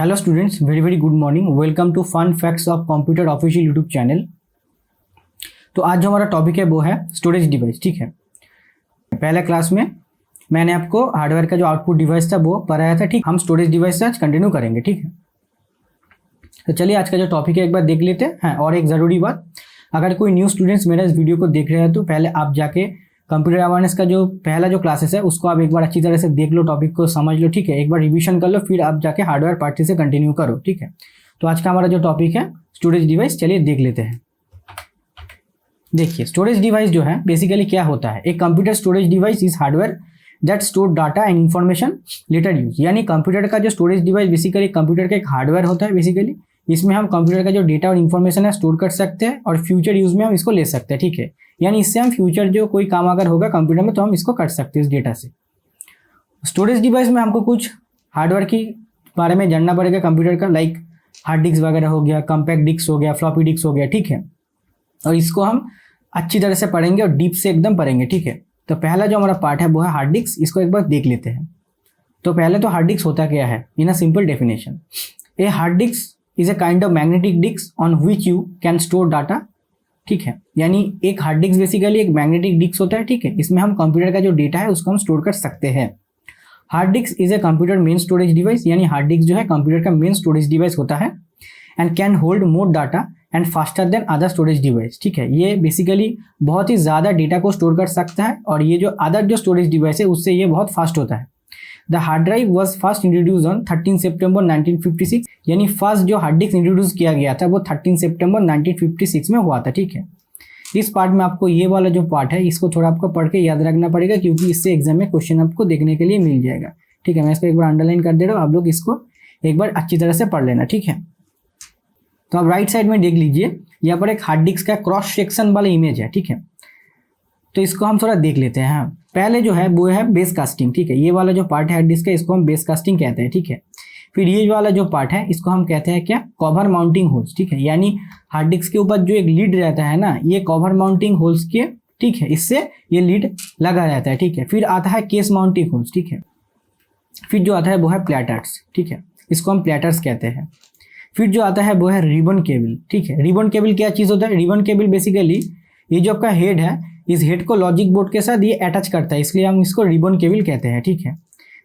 Hello students, very very good morning. Welcome to fun facts of computer official YouTube channel. तो आज जो हमारा topic है वो है स्टोरेज डिवाइस। ठीक है, पहले क्लास में मैंने आपको हार्डवेयर का जो आउटपुट डिवाइस था वो पढ़ाया था। ठीक, हम स्टोरेज डिवाइस से आज कंटिन्यू करेंगे। ठीक है, तो चलिए आज का जो टॉपिक है एक बार देख लेते हैं। और एक ज़रूरी बात, अगर कोई न्यू स्टूडेंट्स मेरा इस वीडियो को देख रहे हैं तो पहले आप जाके कंप्यूटर अवेयरनेस का जो पहला जो क्लासेस है उसको आप एक बार अच्छी तरह से देख लो, टॉपिक को समझ लो। ठीक है, एक बार रिवीजन कर लो, फिर आप जाके हार्डवेयर पार्टी से कंटिन्यू करो। ठीक है, तो आज का हमारा जो टॉपिक है स्टोरेज डिवाइस, चलिए देख लेते हैं। देखिए, स्टोरेज डिवाइस जो है बेसिकली क्या होता है। एक computer storage device is hardware that store data and information later use. यानी कंप्यूटर का जो स्टोरेज डिवाइस बेसिकली कंप्यूटर का एक हार्डवेयर होता है। बेसिकली इसमें हम कंप्यूटर का जो डेटा और इन्फॉर्मेशन है स्टोर कर सकते हैं और फ्यूचर यूज में हम इसको ले सकते हैं। ठीक है, यानी इससे हम फ्यूचर जो कोई काम अगर होगा कंप्यूटर में तो हम इसको कर सकते हैं इस डेटा से। स्टोरेज डिवाइस में हमको कुछ हार्डवेयर के बारे में जानना पड़ेगा कंप्यूटर का, लाइक हार्ड डिस्क वगैरह हो गया, कॉम्पैक्ट डिस्क हो गया, फ्लॉपी डिस्क हो गया। ठीक है, और इसको हम अच्छी तरह से पढ़ेंगे और डीप से एकदम पढ़ेंगे। ठीक है, तो पहला जो हमारा पार्ट है वो है हार्ड डिस्क। इसको एक बार देख लेते हैं। तो पहले तो हार्ड डिस्क होता क्या है in a simple definition. A hard disk is a kind of magnetic disk on which you can store data. ठीक है, यानी एक हार्ड डिस्क बेसिकली एक मैग्नेटिक डिस्क होता है। ठीक है, इसमें हम कंप्यूटर का जो डेटा है उसको हम स्टोर कर सकते हैं। Hard disk is a computer main storage device, यानी हार्ड डिस्क जो है कंप्यूटर का मेन स्टोरेज डिवाइस होता है। And can hold more data and faster than other storage device. ठीक है, ये बेसिकली बहुत ही ज़्यादा डेटा को स्टोर कर सकता है और ये जो अदर जो स्टोरेज डिवाइस है उससे ये बहुत फास्ट होता है। The hard drive was first introduce on 13 सितंबर 1956। यानी फर्स्ट जो हार्ड डिस्क इंट्रोड्यूस किया गया था वो 13 सितंबर 1956 में हुआ था। ठीक है, इस पार्ट में आपको ये वाला जो पार्ट है इसको थोड़ा आपको पढ़ के याद रखना पड़ेगा क्योंकि इससे एग्जाम में क्वेश्चन आपको देखने के लिए मिल जाएगा। ठीक है, मैं इसको एक बार अंडरलाइन कर दे रहा हूँ, आप लोग इसको एक बार अच्छी तरह से पढ़ लेना। ठीक है, तो आप राइट साइड में देख लीजिए, यहाँ पर एक हार्ड डिस्क का क्रॉस सेक्शन वाला इमेज है। ठीक है, तो इसको हम थोड़ा देख लेते हैं। पहले जो है वो है बेस कास्टिंग। ठीक है, ये वाला जो पार्ट है हार्ड डिस्क का इसको हम बेस कास्टिंग कहते हैं। ठीक है, फिर ये वाला जो पार्ट है इसको हम कहते हैं क्या, कवर माउंटिंग होल्स। ठीक है, यानी हार्ड डिस्क के ऊपर जो एक लीड रहता है ना, ये कवर माउंटिंग होल्स के, ठीक है, इससे ये लीड लगा रहता है। ठीक है, फिर आता है केस माउंटिंग होल्स। ठीक है, फिर जो आता है वो है प्लेटर्स। ठीक है, इसको हम प्लेटर्स कहते हैं। फिर जो आता है वो है रिबन केबल। ठीक है, रिबन केबल क्या चीज़ होता है। रिबन केबल बेसिकली ये जो आपका हेड है, इस हेड को लॉजिक बोर्ड के साथ ये अटैच करता है, इसलिए हम इसको रिबन केबल कहते हैं। ठीक है,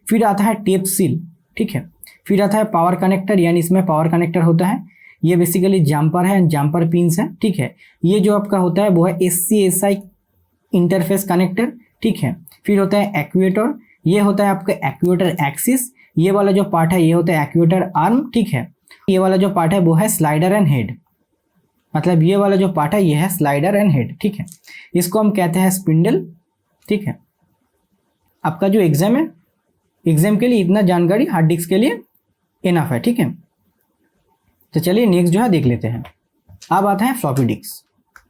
फिर आता है टेप सील। ठीक है, फिर आता है पावर कनेक्टर, यानी इसमें पावर कनेक्टर होता है। ये बेसिकली जम्पर है, जम्पर पिन्स है। ठीक है, ये जो आपका होता है वो है SCSI इंटरफेस कनेक्टर। ठीक है, फिर होता है एक्चुएटर, ये होता है आपका एक्चुएटर एक्सिस। ये वाला जो पार्ट है ये होता है एक्चुएटर आर्म। ठीक है, ये वाला जो पार्ट है वो है स्लाइडर एंड हेड, मतलब ये वाला जो पार्ट है ये है स्लाइडर एंड हेड। ठीक है, इसको हम कहते हैं स्पिंडल। ठीक है, आपका जो एग्जाम है, एग्जाम के लिए इतना जानकारी हार्ड डिस्क के लिए इनफ है। ठीक है, तो चलिए नेक्स्ट जो है देख लेते हैं। अब आता है फ्लॉपी डिस्क।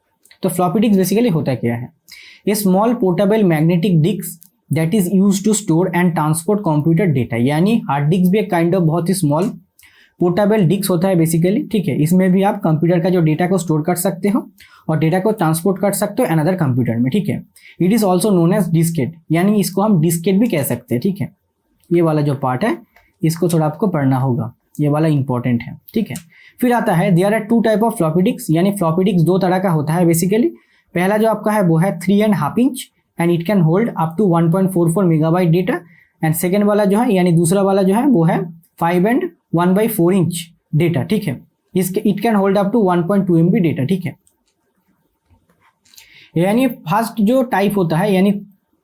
तो फ्लॉपी डिस्क बेसिकली होता क्या है, ये small portable magnetic disk that is use to store and transport computer data. यानी हार्ड डिस्क भी एक काइंड ऑफ बहुत ही स्मॉल पोर्टेबल डिस्क होता है बेसिकली। ठीक है, इसमें भी आप कंप्यूटर का जो डेटा को स्टोर कर सकते हो और डेटा को ट्रांसपोर्ट कर सकते हो अनदर कंप्यूटर में। ठीक है, it is also known as diskette, यानी इसको हम डिस्केट भी कह सकते हैं। ठीक है, ये वाला जो पार्ट है इसको थोड़ा आपको पढ़ना होगा, ये वाला इंपॉर्टेंट है। ठीक है, फिर आता है there are two type of floppy disk, यानी फ्लॉपी डिस्क दो तरह का होता है बेसिकली। पहला जो आपका है वो है 3.5 inch and it can hold up to 1.44 megabyte data. And second वाला जो है यानी दूसरा वाला जो है वो है 5 and 1/4 इंच डेटा। ठीक है, इसके it can hold up to 1.2 MB data. ठीक है, यानी फर्स्ट जो टाइप होता है यानी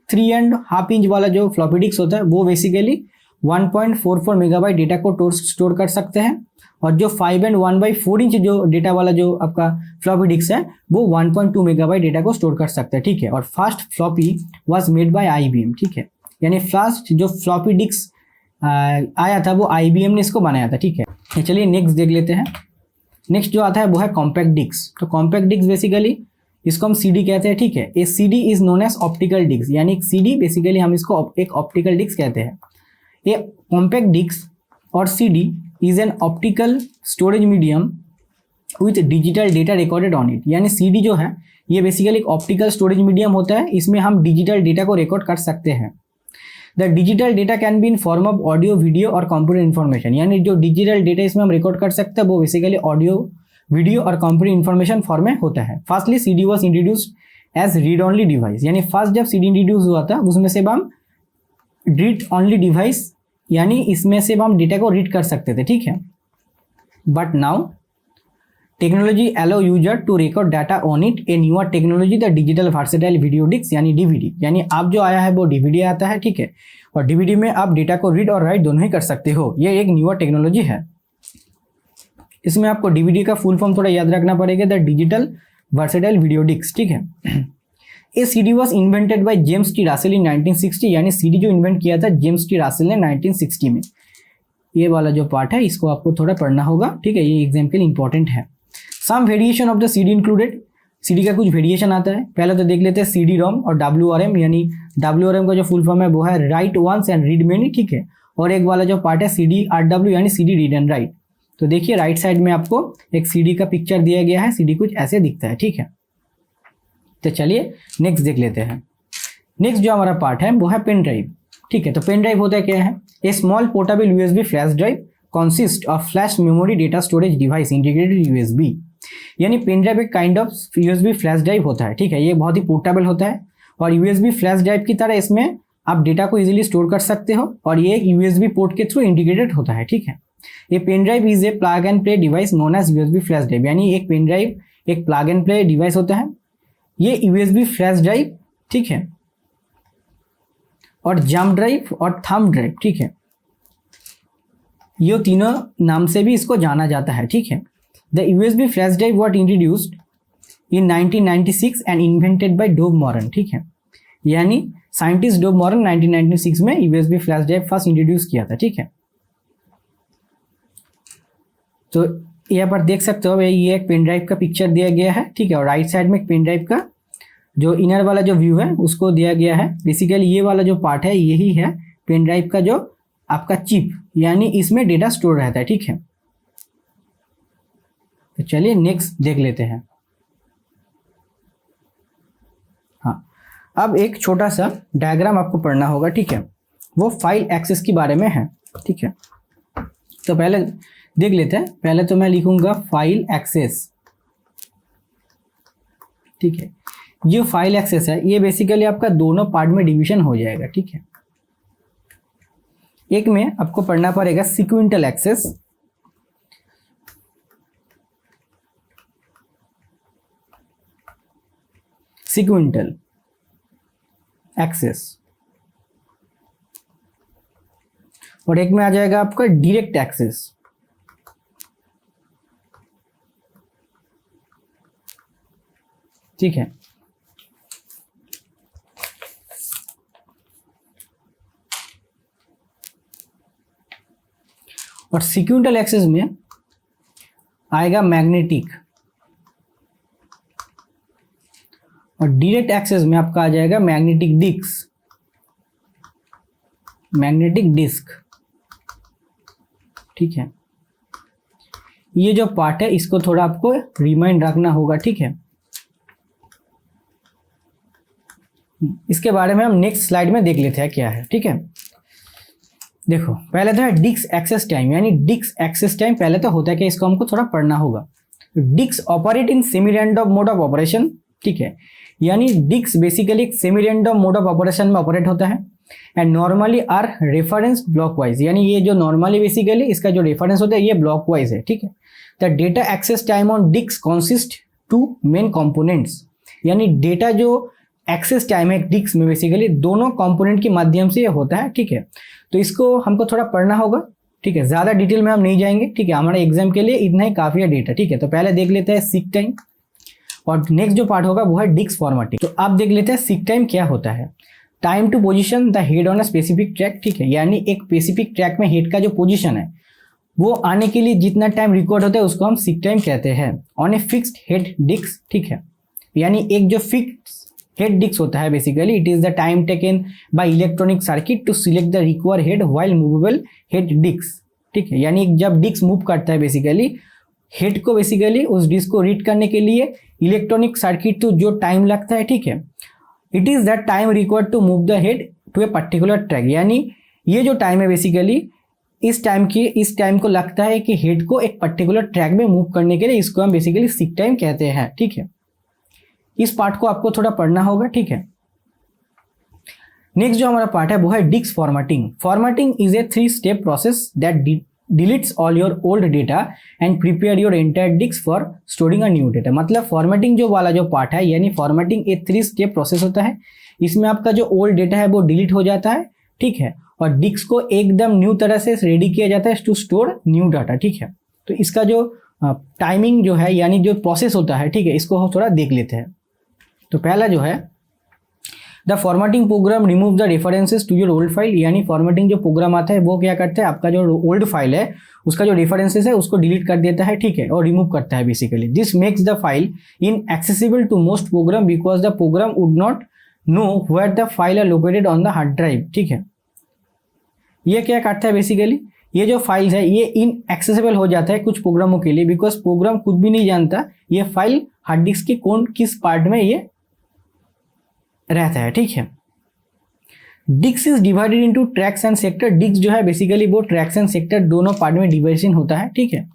3.5 इंच वाला जो फ्लॉपी डिस्क होता है वो बेसिकली 1.44 मेगाबाइट डेटा को स्टोर कर सकते हैं और जो 5 and 1/4 इंच जो डेटा वाला जो आपका फ्लॉपी डिस्क है वो 1.2 मेगाबाइट डेटा को स्टोर कर सकते हैं। ठीक है, और first floppy was made by IBM। ठीक है, यानी फर्स्ट जो फ्लॉपी डिस्क आया था वो IBM ने इसको बनाया था। ठीक है, चलिए नेक्स्ट देख लेते हैं। नेक्स्ट जो आता है वो है कॉम्पैक्ट डिस्क। तो कॉम्पैक्ट डिस्क बेसिकली इसको हम CD कहते हैं। ठीक है, a CD is known as optical disk, यानी CD बेसिकली हम इसको एक ऑप्टिकल डिस्क कहते हैं। ए कॉम्पैक्ट डिस्क और CD is an optical storage medium with digital data recorded on it. यानी CD जो है ये बेसिकली एक ऑप्टिकल स्टोरेज मीडियम होता है, इसमें हम डिजिटल डेटा को रिकॉर्ड कर सकते हैं। The digital data can be in form of audio, video और कंप्यूटर इन्फॉर्मेशन, यानी जो डिजिटल डेटा इसमें हम रिकॉर्ड कर सकते हैं वो बेसिकली ऑडियो, वीडियो और कंप्यूटर इन्फॉर्मेशन फॉर्म में होता है। Firstly CD was introduced as read only device, यानी फर्स्ट जब सीडी इंट्रोड्यूस हुआ था उसमें से हम रीड ओनली डिवाइस, यानी इसमें से हम डेटा को रीड कर सकते थे, ठीक है। But now technology allow user to record data on it, a newer technology the digital versatile video disk, यानी डीवीडी, यानी अब जो आया है वो डीवीडी आता है, ठीक है। और डीवीडी में आप डेटा को रीड और राइट दोनों ही कर सकते हो, ये एक न्यूअर टेक्नोलॉजी है। इसमें आपको डीवीडी का फुल फॉर्म थोड़ा याद रखना पड़ेगा, the digital versatile video disc, ठीक है। A CD was invented by James T Russell in 1960, यानी सीडी जो इन्वेंट किया था जेम्स टी रासेल ने 1960 में। ये वाला जो पार्ट है इसको आपको थोड़ा पढ़ना होगा, ठीक है, ये एग्जाम के लिए इंपॉर्टेंट है। Some variation of the CD included, CD का कुछ वेरिएशन आता है। पहले तो देख लेते हैं सीडी रोम और WRM, यानी WRM का जो फुल फॉर्म है वो है write once and read many, ठीक है। और एक वाला जो पार्ट है CD-RW, यानी सीडी रीड एंड राइट। तो देखिए राइट साइड में आपको एक सीडी का पिक्चर दिया गया है, सीडी कुछ ऐसे दिखता है, ठीक है। तो चलिए नेक्स्ट देख लेते हैं। नेक्स्ट जो हमारा पार्ट है वो है पेन ड्राइव, ठीक है। तो पेन ड्राइव होता है क्या है, a small portable USB flash drive consist of flash memory data storage device integrated USB, यानी पेन ड्राइव एक kind of USB flash drive होता है, ठीक है। ये बहुत ही पोर्टेबल होता है और USB फ्लैश ड्राइव की तरह इसमें आप डेटा को इजीली स्टोर कर सकते हो और ये एक USB पोर्ट के थ्रू इंटीग्रेटेड होता है, ठीक है। ये pen drive is a plug and play device known as USB flash drive, यानी एक पेन ड्राइव एक प्लग एंड प्ले डिवाइस होता है। ये USB फ्लैश ड्राइव, ठीक है, और जंप ड्राइव और थंब ड्राइव, ठीक है, ये तीनों नाम से भी इसको जाना जाता है, ठीक है। The USB flash drive what introduced in 1996 and invented by dove Mauryan, ठीक है, यानी साइंटिस्ट डोव मॉरन 1996 में USB flash drive first introduce किया था, ठीक है। तो यहाँ पर देख सकते हो ये एक पेन ड्राइव का पिक्चर दिया गया है, ठीक है, और राइट साइड में एक पेन ड्राइव का जो इनर वाला जो व्यू है उसको दिया गया है। बेसिकली ये वाला जो पार्ट है यही है पेन ड्राइव का जो आपका चिप, यानी इसमें डेटा स्टोर रहता है, ठीक है। तो चलिए नेक्स्ट देख लेते हैं। हाँ, अब एक छोटा सा डायग्राम आपको पढ़ना होगा, ठीक है, वो फाइल एक्सेस के बारे में है, ठीक है। तो पहले देख लेते हैं। पहले तो मैं लिखूंगा फाइल एक्सेस, ठीक है। जो फाइल एक्सेस है ये बेसिकली आपका दोनों पार्ट में डिवीजन हो जाएगा, ठीक है। एक में आपको पढ़ना पड़ेगा सीक्वेंटल एक्सेस, सीक्वेंटल एक्सेस, और एक में आ जाएगा आपका डायरेक्ट एक्सेस, ठीक है। और सीक्वेंटल एक्सेस में आएगा मैग्नेटिक, और डायरेक्ट एक्सेस में आपका आ जाएगा मैग्नेटिक डिस्क, मैग्नेटिक डिस्क, ठीक है। ये जो पार्ट है इसको थोड़ा आपको रिमाइंड रखना होगा, ठीक है। इसके बारे में हम नेक्स्ट स्लाइड में देख लेते हैं क्या है, ठीक है। देखो पहले तो है डिस्क एक्सेस टाइम, यानी डिस्क एक्सेस टाइम पहले तो होता है कि इसको हमको थोड़ा पढ़ना होगा। Disk operate in semi random mode of operation, ठीक है, यानी डिस्क बेसिकली एक semi random mode of operation में ऑपरेट होता है and normally are reference blockwise, यानी ये जो नॉर्मली बेसिकली इसका जो रेफरेंस होता है ये ब्लॉकवाइज है, ठीक है। The data access time on disk consist two main components, यानी डेटा जो एक्सेस टाइम है डिस्क में बेसिकली दोनों कंपोनेंट के माध्यम से ये होता है, ठीक है। तो इसको हमको थोड़ा पढ़ना होगा, ठीक है, ज़्यादा डिटेल में हम नहीं जाएंगे, ठीक है, हमारे एग्जाम के लिए इतना ही काफ़ी है डेटा, ठीक है। तो पहले देख लेते हैं सीक टाइम, और नेक्स्ट जो पार्ट होगा वो है डिस्क फॉर्मेटिंग। तो आप देख लेते हैं सीक टाइम क्या होता है। Time to position the head on a specific track, ठीक है, यानी एक स्पेसिफिक ट्रैक में हेड का जो पोजीशन है वो आने के लिए जितना टाइम रिकॉर्ड होता है उसको हम सीक टाइम कहते हैं। On a fixed head disk, ठीक है, यानी एक जो फिक्स हेड डिस्क होता है basically it is the time taken by electronic circuit to select the require head while movable head disk, ठीक है, यानी जब डिस्क मूव करता है बेसिकली हेड को बेसिकली उस डिस्क को रीड करने के लिए इलेक्ट्रॉनिक सर्किट टू जो टाइम लगता है, ठीक है, it is the time required to move the head to a particular track, यानी ये जो टाइम है बेसिकली इस टाइम को लगता है कि हेड को एक पर्टिकुलर ट्रैक में मूव करने के लिए, इसको हम बेसिकली सीक टाइम कहते हैं। ठीक है, इस पार्ट को आपको थोड़ा पढ़ना होगा। ठीक है, नेक्स्ट जो हमारा पार्ट है वो है disk formatting. Formatting is a 3 step process that deletes all your old data and prepare your entire disk for storing a new data. मतलब फॉर्मेटिंग जो वाला जो पार्ट है, यानी फॉर्मेटिंग एक 3 स्टेप प्रोसेस होता है। इसमें आपका जो ओल्ड डेटा है वो डिलीट हो जाता है। ठीक है, और डिस्क को एकदम न्यू तरह से रेडी किया जाता है टू स्टोर न्यू डाटा। ठीक है, तो इसका जो टाइमिंग जो है यानी जो प्रोसेस होता है, ठीक है, इसको हम थोड़ा देख लेते हैं। तो पहला जो है the formatting program remove the references to your old file, यानी फॉर्मेटिंग जो प्रोग्राम आता है वो क्या करता है, आपका जो ओल्ड फाइल है उसका जो रेफरेंसेस है उसको डिलीट कर देता है। ठीक है, और रिमूव करता है basically. This makes the file inaccessible to most program because the program would not know where the file are located on the hard drive. ठीक है, ये क्या करता है बेसिकली, ये जो फाइल्स है ये इनएक्सेसिबल हो जाता है कुछ प्रोग्रामों के लिए, बिकॉज प्रोग्राम खुद भी नहीं जानता ये फाइल हार्ड डिस्क के किस पार्ट में ये रहता है। ठीक है, disk is divided into tracks and sector. Disk जो है बेसिकली वो ट्रैक्स एंड सेक्टर दोनों पार्ट में डिवाइजन होता है। ठीक है,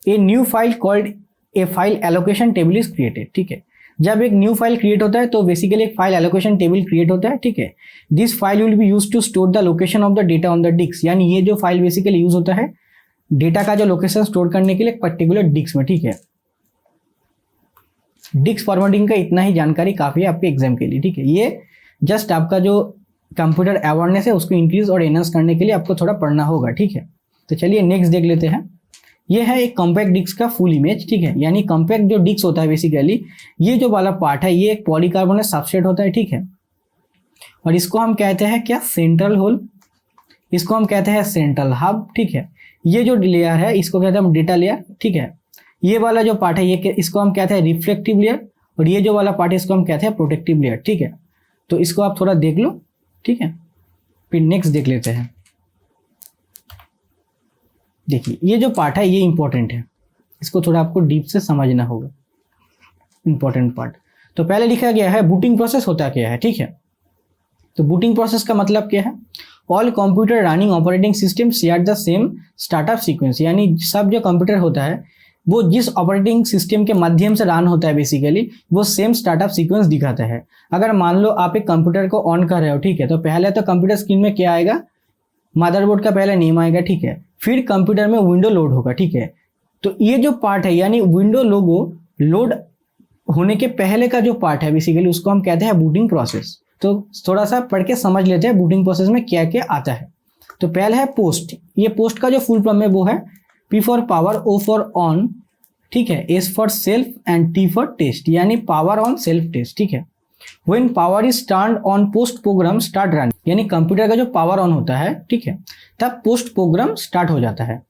a new file called a file allocation table is created. ठीक है, जब एक न्यू फाइल क्रिएट होता है तो बेसिकली एक फाइल एलोकेशन टेबल क्रिएट होता है। ठीक है, this file will be use to store the location of the data on the disk, यानी ये जो फाइल बेसिकली यूज होता है डेटा का जो लोकेशन स्टोर करने के लिए पर्टिकुलर डिस्क में। ठीक है, डिस्क फॉर्मेटिंग का इतना ही जानकारी काफी है आपके एग्जाम के लिए। ठीक है, ये जस्ट आपका जो कंप्यूटर अवेयरनेस है उसको इंक्रीज और एनहांस करने के लिए आपको थोड़ा पढ़ना होगा। ठीक है, तो चलिए नेक्स्ट देख लेते हैं। ये है एक कॉम्पैक्ट डिस्क का फुल इमेज। ठीक है, यानी कॉम्पैक्ट जो डिस्क होता है बेसिकली ये जो वाला पार्ट है ये एक पॉलीकार्बोनेट सबस्ट्रेट होता है। ठीक है, और इसको हम कहते हैं क्या, सेंट्रल होल, इसको हम कहते हैं सेंट्रल हब। ठीक है, ये जो लेयर है इसको कहते हैं हम डेटा लेयर। ठीक है, ये वाला जो पार्ट है ये इसको हम कहते हैं रिफ्लेक्टिव लेयर, और ये जो वाला पार्ट है इसको हम कहते हैं प्रोटेक्टिव लेयर। ठीक है, तो इसको आप थोड़ा देख लो। ठीक है, फिर नेक्स्ट देख लेते हैं। देखिए ये जो पार्ट है ये इंपॉर्टेंट है, इसको थोड़ा आपको डीप से समझना होगा, इंपॉर्टेंट पार्ट। तो पहले लिखा गया है बूटिंग प्रोसेस होता क्या है। ठीक है, तो बूटिंग प्रोसेस का मतलब क्या है, all computer running operating system share the same startup sequence, यानी सब जो कंप्यूटर होता है वो जिस ऑपरेटिंग सिस्टम के माध्यम से रन होता है बेसिकली वो सेम स्टार्टअप सीक्वेंस दिखाता है। अगर मान लो आप एक कंप्यूटर को ऑन कर रहे हो, ठीक है, तो पहले तो कंप्यूटर स्क्रीन में क्या आएगा, मदरबोर्ड का पहले नेम आएगा। ठीक है, फिर कंप्यूटर में विंडो लोड होगा। ठीक है, तो ये जो पार्ट है यानी विंडो लोगो लोड होने के पहले का जो पार्ट है बेसिकली उसको हम कहते हैं बूटिंग प्रोसेस। तो थोड़ा सा पढ़ के समझ लेते हैं बूटिंग प्रोसेस में क्या क्या आता है। तो पहले है पोस्ट। ये पोस्ट का जो फुल फॉर्म है वो है P for power, O for on, ठीक है, S for self and T for test, यानी पावर ऑन सेल्फ टेस्ट। ठीक है, when power is turned on post program start run, यानी कंप्यूटर का जो पावर ऑन होता है, ठीक है, तब पोस्ट प्रोग्राम स्टार्ट हो जाता है।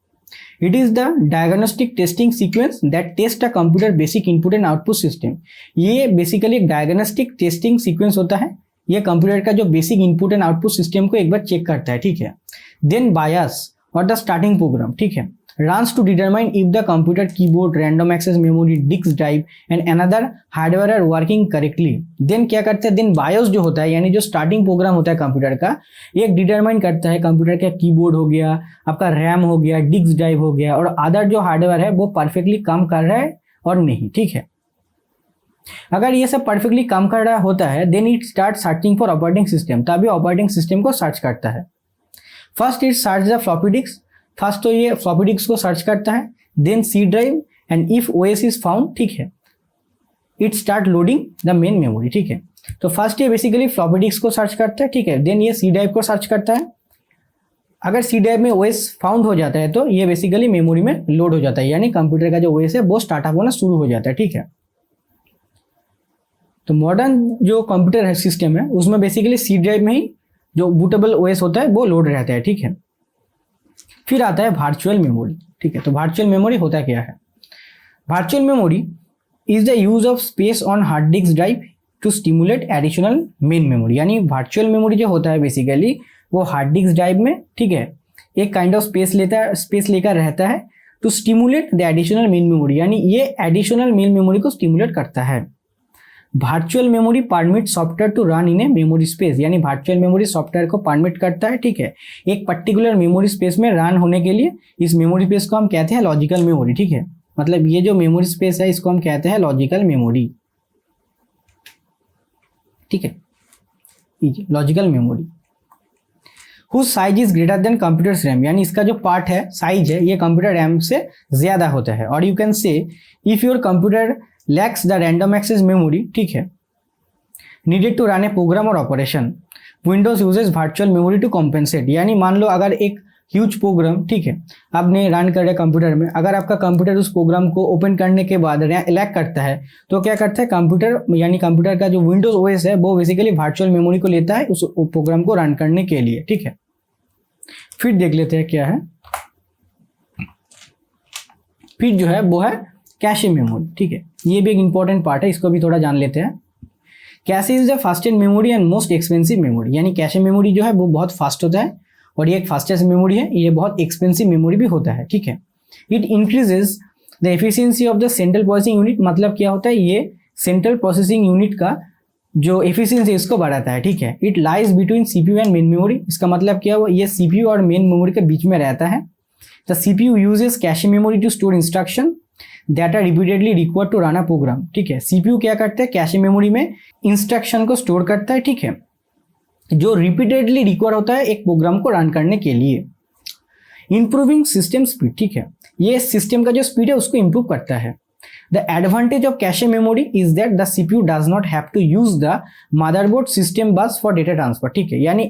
It is the diagnostic testing sequence that test a computer basic input and output system. ये बेसिकली एक डायग्नोस्टिक टेस्टिंग सीक्वेंस होता है, ये कंप्यूटर का जो basic input and output system को एक बार चेक करता है। ठीक है, देन बायस और द स्टार्टिंग प्रोग्राम, ठीक है, runs to determine if the computer keyboard, random access memory, disk drive and another hardware are working correctly. Then क्या करते हैं, then BIOS जो होता है यानी जो स्टार्टिंग प्रोग्राम होता है कंप्यूटर का, ये डिटरमाइन करता है कंप्यूटर का कीबोर्ड हो गया, आपका रैम हो गया, डिस्क ड्राइव हो गया और अदर जो हार्डवेयर है वो परफेक्टली काम कर रहा है और नहीं। ठीक है, अगर ये सब परफेक्टली काम कर रहा होता है then it start searching for operating system, तभी ऑपरेटिंग सिस्टम को सर्च करता है। First it search the floppy disk, first तो ये फ्लॉपी डिस्क को सर्च करता है, then C drive and if OS is found, ठीक है, it start loading the main memory. ठीक है, तो फर्स्ट ये बेसिकली फ्लॉपी डिस्क को सर्च करता है, ठीक है, देन ये सी ड्राइव को सर्च करता है। अगर सी ड्राइव में ओएस फाउंड हो जाता है तो ये बेसिकली मेमोरी में लोड हो जाता है, यानी कंप्यूटर का जो ओएस है वो स्टार्टअप होना शुरू हो जाता है। ठीक है, तो मॉडर्न जो कंप्यूटर है सिस्टम है उसमें बेसिकली सी ड्राइव में ही जो बूटेबल ओएस होता है वो लोड रहता है। ठीक है, फिर आता है वर्चुअल मेमोरी। ठीक है, तो वर्चुअल मेमोरी होता क्या है, virtual memory is the use of space on hard disk drive to stimulate additional main memory, यानी वर्चुअल मेमोरी जो होता है बेसिकली वो हार्ड डिस्क ड्राइव में, ठीक है, एक काइंड ऑफ स्पेस लेकर रहता है to stimulate the additional main memory, यानी ये एडिशनल मेन मेमोरी को स्टिमुलेट करता है। Virtual memory permit software to run in a memory space, यानी वर्चुअल मेमोरी सॉफ्टवेयर को परमिट करता है, ठीक है, एक पर्टिकुलर मेमोरी स्पेस में रन होने के लिए। इस मेमोरी स्पेस को हम कहते हैं लॉजिकल मेमोरी, ठीक है, मतलब ये जो मेमोरी स्पेस है इसको हम कहते हैं लॉजिकल मेमोरी, ठीक है, logical memory. Whose size is greater than computer RAM, यानी इसका जो पार्ट है, साइज है, ये कंप्यूटर रैम से ज्यादा होता है। और you can say if your computer lacks the random access memory, ठीक है, needed to run a program और operation, Windows uses virtual memory to compensate. यानी मान लो अगर एक ह्यूज प्रोग्राम, ठीक है, आपने रन कर रहे कंप्यूटर में, अगर आपका कंप्यूटर उस प्रोग्राम को ओपन करने के बाद लैग करता है तो क्या करता है कंप्यूटर, यानी कंप्यूटर का जो विंडोज ओएस है वो बेसिकली वर्चुअल मेमोरी को लेता है उस प्रोग्राम को रन करने के लिए, ठीक है। फिर देख लेते हैं क्या है, फिर जो है वो है कैशे मेमोरी, ठीक है, ये भी एक इंपॉर्टेंट पार्ट है, इसको भी थोड़ा जान लेते हैं। Cache is the fastest memory and most expensive memory, यानी कैशे मेमोरी जो है वो बहुत फास्ट होता है और ये एक फास्टेस्ट मेमोरी है, ये बहुत एक्सपेंसिव मेमोरी भी होता है, ठीक है। It increases the efficiency of the central processing unit, मतलब क्या होता है, ये सेंट्रल प्रोसेसिंग यूनिट का जो एफिशिएंसी इसको बढ़ाता है, ठीक है। It lies between CPU and main memory, इसका मतलब क्या हुआ, ये सीपीयू और मेन मेमोरी के बीच में रहता है। The CPU uses cache memory to store instruction that are repeatedly required to run a program, ठीक है। सीपीयू क्या करता है, कैशे मेमोरी में इंस्ट्रक्शन को स्टोर करता है, ठीक है, जो रिपीटेडली रिक्वायर होता है एक प्रोग्राम को रन करने के लिए। इंप्रूविंग सिस्टम स्पीड, ठीक है, ये सिस्टम का जो स्पीड है उसको इंप्रूव करता है। The advantage of cache memory is that the CPU does not have to use the motherboard system bus for data transfer, ठीक है, यानी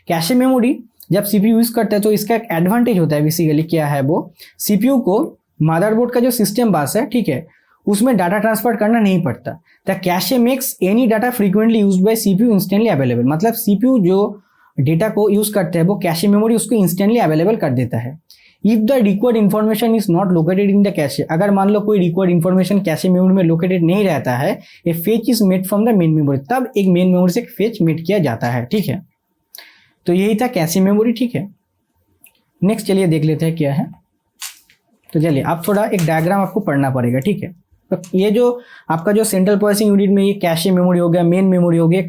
कैशे मेमोरी जब सीपीयू यूज करता है तो इसका एक एडवांटेज होता है, बेसिकली क्या है वो, सीपीयू को मदरबोर्ड का जो सिस्टम बस है, ठीक है, उसमें डाटा ट्रांसफर करना नहीं पड़ता। The cache makes any data frequently used by CPU instantly available, मतलब सीपीयू जो डेटा को यूज करते हैं वो कैशे मेमोरी उसको इंस्टेंटली अवेलेबल कर देता है। If the required information is not located in the cache, अगर मान लो कोई रिक्वायर्ड इन्फॉर्मेशन कैशे मेमोरी में लोकेटेड नहीं रहता है, a fetch is made from the main memory, तब एक मेन मेमोरी से फेच मेड किया जाता है, ठीक है। तो यही था कैशे मेमोरी, ठीक है। नेक्स्ट चलिए देख लेते हैं क्या है। तो चलिए आप थोड़ा एक डायग्राम आपको पढ़ना पड़ेगा, ठीक है। तो ये जो आपका जो सेंट्रल प्रोसेसिंग यूनिट में ये कैशे मेमोरी हो गया, मेन मेमोरी हो गया,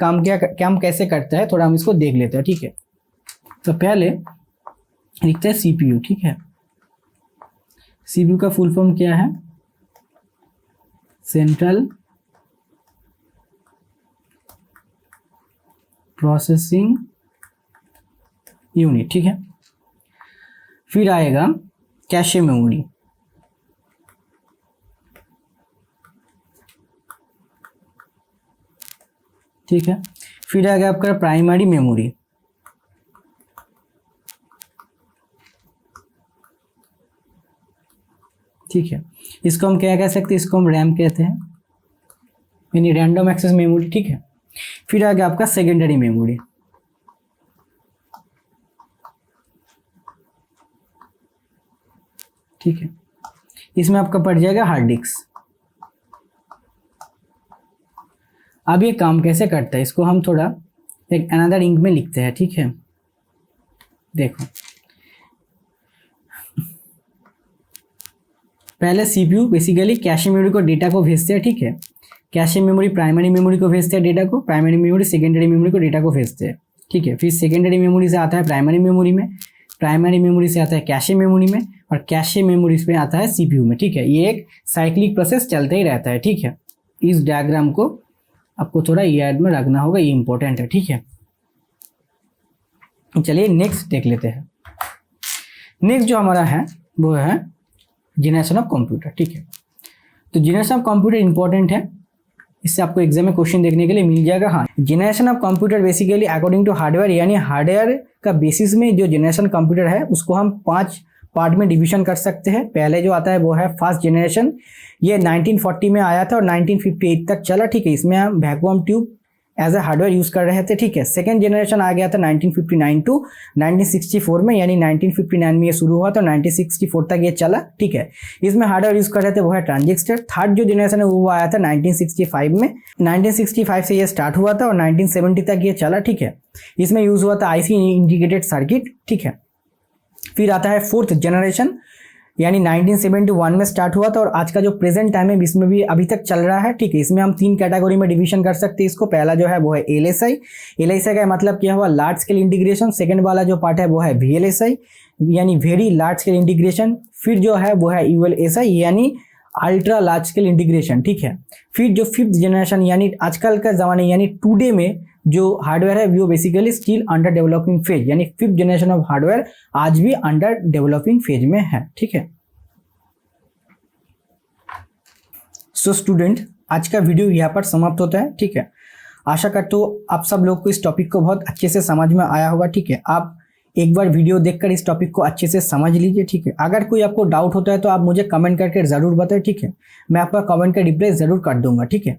काम कैसे करता है थोड़ा हम इसको देख लेते हैं, ठीक है। तो पहले लिखते हैं सीपीयू, ठीक है। सीपीयू का फुल फॉर्म क्या है, सेंट्रल प्रोसेसिंग यूनिट, ठीक है। फिर आएगा कैशे मेमोरी, ठीक है। फिर आएगा आपका प्राइमरी मेमोरी, ठीक है, इसको हम क्या कह सकते हैं, इसको हम रैम कहते हैं, यानी रैंडम एक्सेस मेमोरी, ठीक है। फिर आएगा आपका सेकेंडरी मेमोरी, ठीक है, इसमें आपका पड़ जाएगा हार्ड डिस्क। अब ये काम कैसे करता है इसको हम थोड़ा एक अनदर इंक में लिखते हैं, ठीक है। देखो पहले सीपीयू बेसिकली कैशे मेमोरी को डेटा को भेजते हैं, ठीक है। कैशे मेमोरी प्राइमरी मेमोरी को भेजते हैं डेटा को, प्राइमरी मेमोरी सेकेंडरी मेमोरी को डेटा को भेजते हैं, ठीक है। फिर सेकेंडरी मेमोरी से आता है प्राइमरी मेमोरी में, प्राइमरी मेमोरी से आता है कैशे मेमोरी में, और कैशे मेमोरी में आता है सीपीयू में, ठीक है। ये एक साइक्लिक प्रोसेस चलते ही रहता है, ठीक है। इस डायग्राम को आपको थोड़ा याद में रखना होगा, ये इंपॉर्टेंट है, ठीक है। चलिए नेक्स्ट देख लेते हैं। नेक्स्ट जो हमारा है वो है जनरेशन ऑफ कंप्यूटर, ठीक है। तो जनरेशन ऑफ कंप्यूटर इंपॉर्टेंट है, इससे आपको एग्जाम में क्वेश्चन देखने के लिए मिल जाएगा। हाँ, generation of computer basically according to hardware, यानी हार्डवेयर का बेसिस में जो जनरेशन कंप्यूटर है उसको हम 5 पार्ट में डिवीजन कर सकते हैं। पहले जो आता है वो है फर्स्ट जनरेशन, ये 1940 में आया था और 1958 तक चला, ठीक है। इसमें हम vacuum tube as a hardware use कर रहे थे, ठीक है। सेकंड जनरेशन आ गया था 1959 टू 1964 में, यानी 1959 में ये शुरू हुआ तो 1964 तक ये चला, ठीक है। इसमें हार्डवेयर यूज कर रहे थे वो है ट्रांजिस्टर। थर्ड जो जनरेशन है वो आया था 1965 में, 1965 से ये स्टार्ट हुआ था और 1970 तक ये चला, ठीक है। इसमें यूज हुआ था आईसी इंटीग्रेटेड सर्किट, ठीक है। फिर आता है फोर्थ जनरेशन यानी 1971 में स्टार्ट हुआ था और आज का जो प्रेजेंट टाइम है इसमें भी अभी तक चल रहा है, ठीक है। इसमें हम 3 कैटेगरी में डिवीजन कर सकते हैं इसको। पहला जो है वो है एलएसआई। एलएसआई का मतलब क्या हुआ, लार्ज स्केल इंटीग्रेशन। सेकंड वाला जो पार्ट है वो है वीएलएसआई यानी वेरी लार्ज स्केल इंटीग्रेशन। फिर जो है वो है यूएलएसआई यानी अल्ट्रा लार्ज स्केल इंटीग्रेशन, ठीक है। फिर जो 5th जनरेशन यानी आजकल का जमाने यानी टुडे में जो हार्डवेयर है वो basically still under developing phase, यानी 5th जनरेशन ऑफ हार्डवेयर आज भी अंडर डेवलपिंग फेज में है, ठीक है। सो स्टूडेंट, आज का वीडियो यहाँ पर समाप्त होता है, ठीक है। आशा करता हूँ आप सब लोग को इस टॉपिक को बहुत अच्छे से समझ में आया होगा, ठीक है। आप एक बार वीडियो देखकर इस टॉपिक को अच्छे से समझ लीजिए, ठीक है। अगर कोई आपको डाउट होता है तो आप मुझे कमेंट करके ज़रूर बताएं, ठीक है। मैं आपका कमेंट का रिप्लाई ज़रूर कर दूंगा, ठीक है।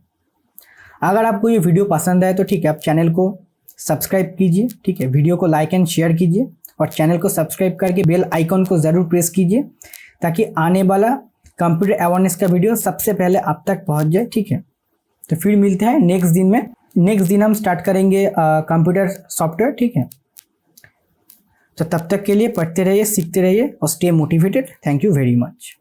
अगर आपको ये वीडियो पसंद आए तो ठीक है, आप चैनल को सब्सक्राइब कीजिए, ठीक है। वीडियो को लाइक एंड शेयर कीजिए और चैनल को सब्सक्राइब करके बेल आइकॉन को ज़रूर प्रेस कीजिए ताकि आने वाला कंप्यूटर अवेयरनेस का वीडियो सबसे पहले आप तक पहुँच जाए, ठीक है। तो फिर मिलते हैं नेक्स्ट दिन में। नेक्स्ट दिन हम स्टार्ट करेंगे कंप्यूटर सॉफ्टवेयर, ठीक है। तो तब तक के लिए पढ़ते रहिए, सीखते रहिए और stay motivated. Thank you very much.